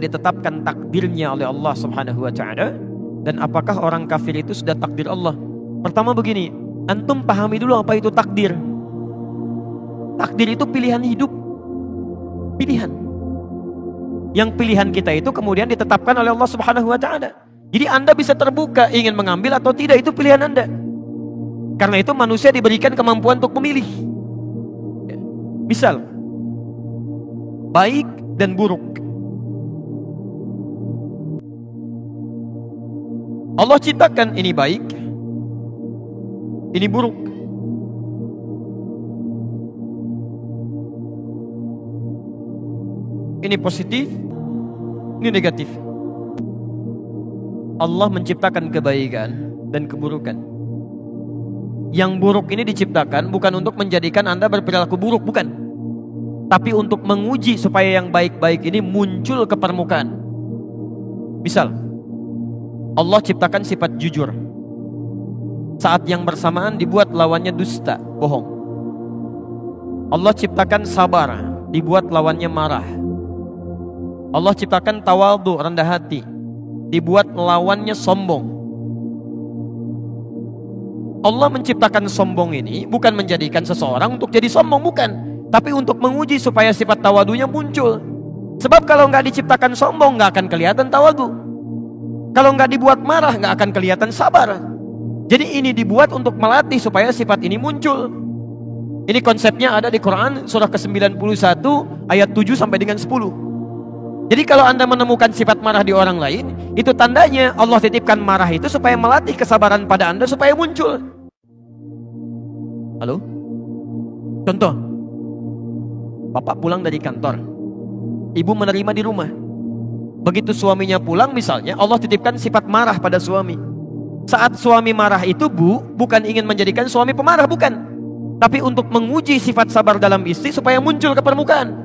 ditetapkan takdirnya oleh Allah Subhanahu wa taala dan apakah orang kafir itu sudah takdir Allah? Pertama begini, antum pahami dulu apa itu takdir. Takdir itu pilihan hidup. Pilihan. Yang pilihan kita itu kemudian ditetapkan oleh Allah Subhanahu wa taala. Jadi Anda bisa terbuka ingin mengambil atau tidak, itu pilihan Anda. Karena itu manusia diberikan kemampuan untuk memilih. Misal, baik dan buruk. Allah ciptakan ini baik, ini buruk. Ini positif, ini negatif. Allah menciptakan kebaikan dan keburukan. Yang buruk ini diciptakan bukan untuk menjadikan Anda berperilaku buruk, bukan. Tapi untuk menguji supaya yang baik-baik ini muncul ke permukaan. Misal, Allah ciptakan sifat jujur. Saat yang bersamaan dibuat lawannya dusta, bohong. Allah ciptakan sabar, dibuat lawannya marah. Allah ciptakan tawadhu, rendah hati, dibuat lawannya sombong. Allah menciptakan sombong ini bukan menjadikan seseorang untuk jadi sombong, bukan. Tapi untuk menguji supaya sifat tawadhunya muncul. Sebab kalau nggak diciptakan sombong, nggak akan kelihatan tawadhu. Kalau nggak dibuat marah, nggak akan kelihatan sabar. Jadi ini dibuat untuk melatih supaya sifat ini muncul. Ini konsepnya ada di Quran surah ke-91 ayat 7 sampai dengan 10. Jadi kalau Anda menemukan sifat marah di orang lain, itu tandanya Allah titipkan marah itu supaya melatih kesabaran pada Anda supaya muncul. Halo? Contoh, bapak pulang dari kantor, ibu menerima di rumah. Begitu suaminya pulang misalnya, Allah titipkan sifat marah pada suami. Saat suami marah itu bukan ingin menjadikan suami pemarah, bukan. Tapi untuk menguji sifat sabar dalam istri supaya muncul ke permukaan.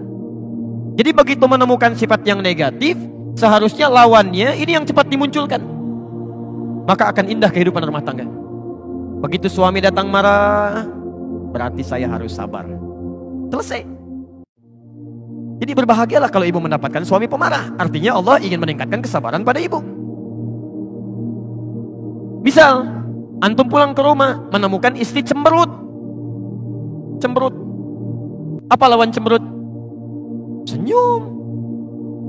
Jadi begitu menemukan sifat yang negatif, seharusnya lawannya ini yang cepat dimunculkan. Maka akan indah kehidupan rumah tangga. Begitu suami datang marah, berarti saya harus sabar. Selesai. Jadi berbahagialah kalau ibu mendapatkan suami pemarah. Artinya Allah ingin meningkatkan kesabaran pada ibu. Misal, antum pulang ke rumah, menemukan istri cemberut. Cemberut. Apa lawan cemberut? Senyum.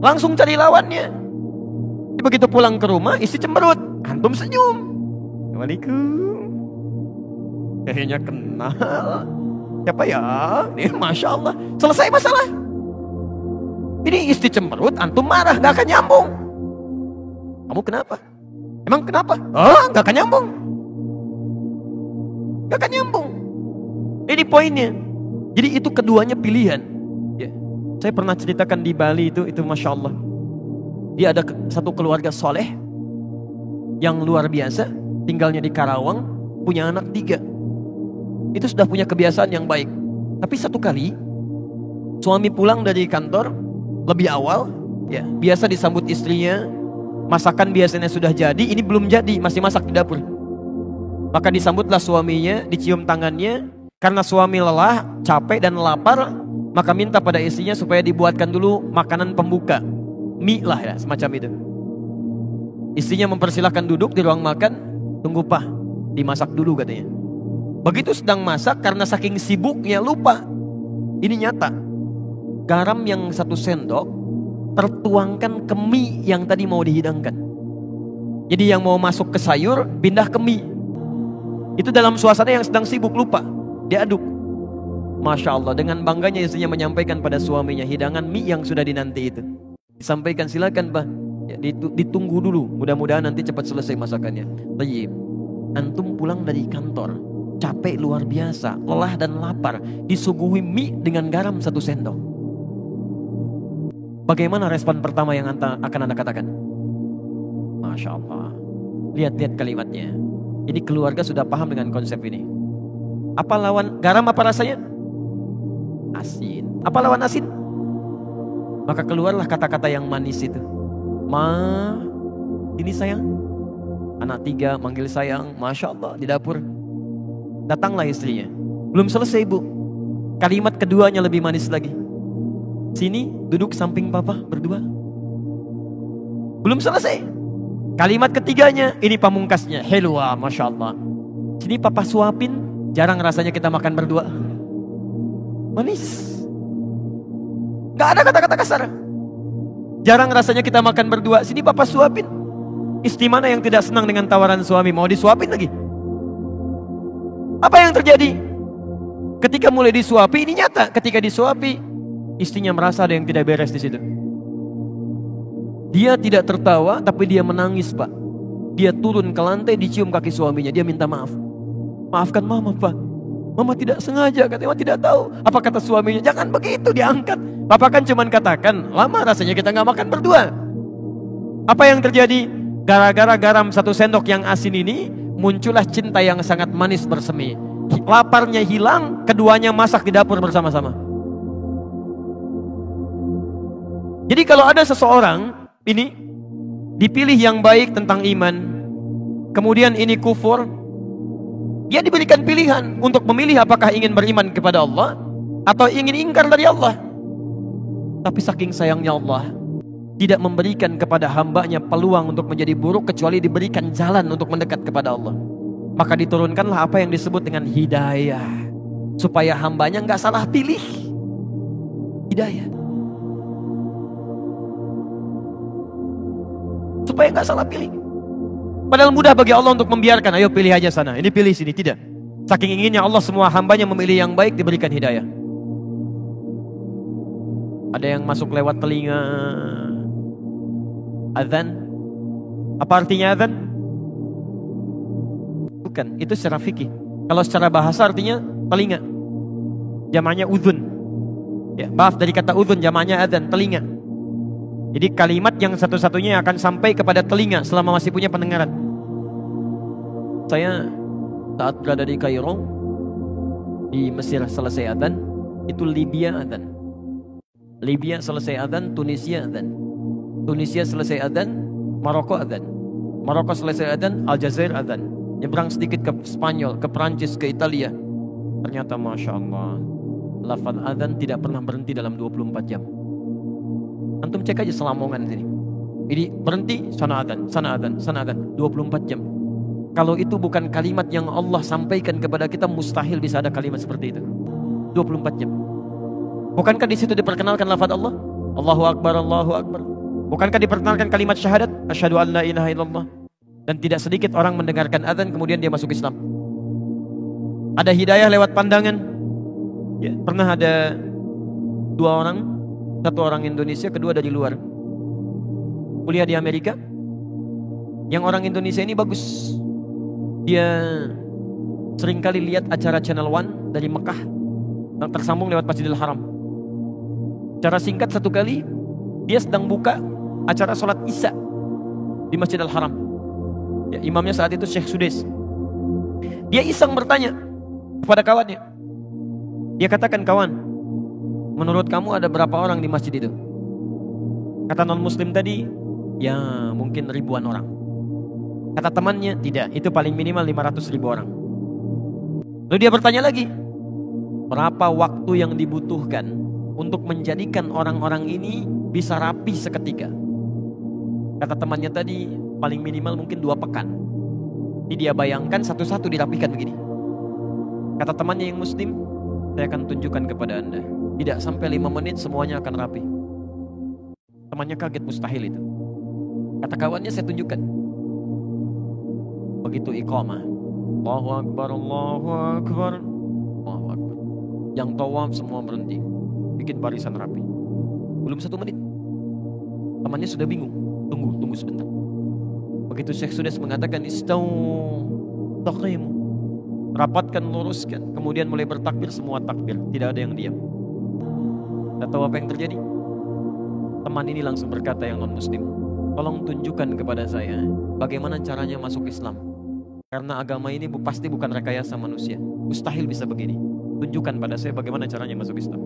Langsung cari lawannya. Begitu pulang ke rumah, istri cemberut, antum senyum. Assalamualaikum. Kayaknya kenal. Siapa ya? Nih, Masya Allah. Selesai masalah. Ini istri cemberut, antum marah, gak akan nyambung. Kamu kenapa? Emang kenapa? Oh, gak akan nyambung. Gak akan nyambung. Ini poinnya. Jadi itu keduanya pilihan. Saya pernah ceritakan di Bali itu Masya Allah. Dia ada satu keluarga soleh yang luar biasa, tinggalnya di Karawang, punya anak 3. Itu sudah punya kebiasaan yang baik. Tapi satu kali suami pulang dari kantor lebih awal, ya biasa disambut istrinya, masakan biasanya sudah jadi, ini belum jadi, masih masak di dapur. Maka disambutlah suaminya, dicium tangannya, karena suami lelah, capek dan lapar. Maka minta pada istrinya supaya dibuatkan dulu makanan pembuka, mie lah ya, semacam itu. Istrinya mempersilahkan duduk di ruang makan, tunggu pak, dimasak dulu katanya. Begitu sedang masak, karena saking sibuknya lupa. Ini nyata, garam yang 1 sendok tertuangkan ke mie yang tadi mau dihidangkan. Jadi yang mau masuk ke sayur pindah ke mie. Itu dalam suasana yang sedang sibuk, lupa, diaduk. Masya Allah, dengan bangganya istrinya menyampaikan pada suaminya hidangan mie yang sudah dinanti itu. Disampaikan, silakan pak, ya, ditunggu dulu, mudah-mudahan nanti cepat selesai masakannya. Tayyib. Antum pulang dari kantor, capek luar biasa, lelah dan lapar, disuguhi mie dengan garam 1 sendok. Bagaimana respon pertama yang akan Anda katakan? Masya Allah. Lihat-lihat kalimatnya. Ini keluarga sudah paham dengan konsep ini. Apa lawan garam, apa rasanya? Asin. Apa lawan asin? Maka keluarlah kata-kata yang manis itu. Ma, ini sayang. Anak 3 manggil sayang. Masya Allah, di dapur. Datanglah istrinya. Belum selesai bu. Kalimat keduanya lebih manis lagi. Sini, duduk samping papa berdua. Belum selesai. Kalimat ketiganya, ini pamungkasnya. Helwa, Masya Allah. Sini papa suapin, jarang rasanya kita makan berdua. Manis. Gak ada kata-kata kasar. Jarang rasanya kita makan berdua. Sini papa suapin. Istri mana yang tidak senang dengan tawaran suami? Mau disuapin lagi. Apa yang terjadi? Ketika mulai disuapi, ini nyata. Ketika disuapi, istrinya merasa ada yang tidak beres di situ. Dia tidak tertawa, tapi dia menangis, Pak. Dia turun ke lantai, dicium kaki suaminya. Dia minta maaf. Maafkan mama, Pak. Mama tidak sengaja, katanya tidak tahu. Apa kata suaminya? Jangan begitu, diangkat. Papa kan cuman katakan, lama rasanya kita nggak makan berdua. Apa yang terjadi? Gara-gara garam 1 sendok yang asin ini, muncullah cinta yang sangat manis bersemi. Laparnya hilang, keduanya masak di dapur bersama-sama. Jadi kalau ada seseorang ini dipilih yang baik tentang iman, kemudian ini kufur, dia diberikan pilihan untuk memilih apakah ingin beriman kepada Allah atau ingin ingkar dari Allah. Tapi saking sayangnya Allah tidak memberikan kepada hambanya peluang untuk menjadi buruk kecuali diberikan jalan untuk mendekat kepada Allah. Maka diturunkanlah apa yang disebut dengan hidayah, supaya hambanya nggak salah pilih. Hidayah, supaya nggak salah pilih. Padahal mudah bagi Allah untuk membiarkan, ayo pilih aja sana, ini pilih sini. Tidak. Saking inginnya Allah semua hambanya memilih yang baik, diberikan hidayah. Ada yang masuk lewat telinga. Azan. Apa artinya azan? Bukan, itu secara fikih. Kalau secara bahasa artinya telinga. Jamaknya udhun. Ya, maaf, dari kata udhun jamaknya azan, telinga. Jadi kalimat yang satu-satunya yang akan sampai kepada telinga selama masih punya pendengaran. Saya saat berada di Kairo, di Mesir selesai azan, itu Libya azan. Libya selesai azan, Tunisia azan. Tunisia selesai azan, Maroko azan. Maroko selesai azan, Aljazair azan. Nyebrang sedikit ke Spanyol, ke Perancis, ke Italia. Ternyata Masya Allah, lafaz azan tidak pernah berhenti dalam 24 jam. Antum cek aja Selamongan sini. Jadi berhenti, sana azan, sana azan, sana azan, 24 jam. Kalau itu bukan kalimat yang Allah sampaikan kepada kita, mustahil bisa ada kalimat seperti itu. 24 jam. Bukankah di situ diperkenalkan lafaz Allah? Allahu Akbar, Allahu Akbar. Bukankah diperkenalkan kalimat syahadat? Asyhadu an la ilaha illallah. Dan tidak sedikit orang mendengarkan azan kemudian dia masuk Islam. Ada hidayah lewat pandangan. Ya, pernah ada 2 orang, 1 orang Indonesia, kedua dari luar. Kuliah di Amerika. Yang orang Indonesia ini bagus. Dia seringkali lihat acara Channel One dari Mekah yang tersambung lewat Masjidil Haram. Cara singkat, 1 kali dia sedang buka acara sholat Isya di Masjidil Haram. Ya, imamnya saat itu Syekh Sudes. Dia iseng bertanya kepada kawannya. Dia katakan, kawan, menurut kamu ada berapa orang di masjid itu? Kata non-muslim tadi, ya mungkin ribuan orang. Kata temannya, tidak, itu paling minimal 500.000 orang. Lalu dia bertanya lagi, berapa waktu yang dibutuhkan untuk menjadikan orang-orang ini bisa rapi seketika? Kata temannya tadi, paling minimal mungkin 2 pekan. Jadi dia bayangkan satu-satu dirapikan begini. Kata temannya yang muslim, saya akan tunjukkan kepada anda, tidak sampai 5 menit semuanya akan rapi. Temannya kaget, mustahil itu. Kata kawannya, saya tunjukkan. Begitu iqamah, Allahu Akbar, Allahu Akbar, Allahu Akbar. Yang tawaf semua berhenti, bikin barisan rapi. Belum 1 menit, temannya sudah bingung. Tunggu sebentar. Begitu Syekh Sudes mengatakan istau taqimu, rapatkan, luruskan, kemudian mulai bertakbir, semua takbir, tidak ada yang diam. Tidak tahu apa yang terjadi. Teman ini langsung berkata yang non muslim, tolong tunjukkan kepada saya bagaimana caranya masuk Islam, karena agama ini pasti bukan rekayasa manusia, mustahil bisa begini. Tunjukkan pada saya bagaimana caranya masuk Islam.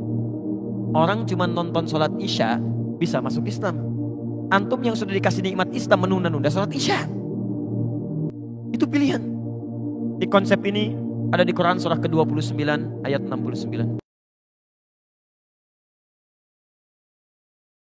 Orang cuma nonton sholat Isya bisa masuk Islam. Antum yang sudah dikasih nikmat Islam menunda-nunda sholat Isya. Itu pilihan. Di konsep ini ada di Quran surah ke-29 ayat 69.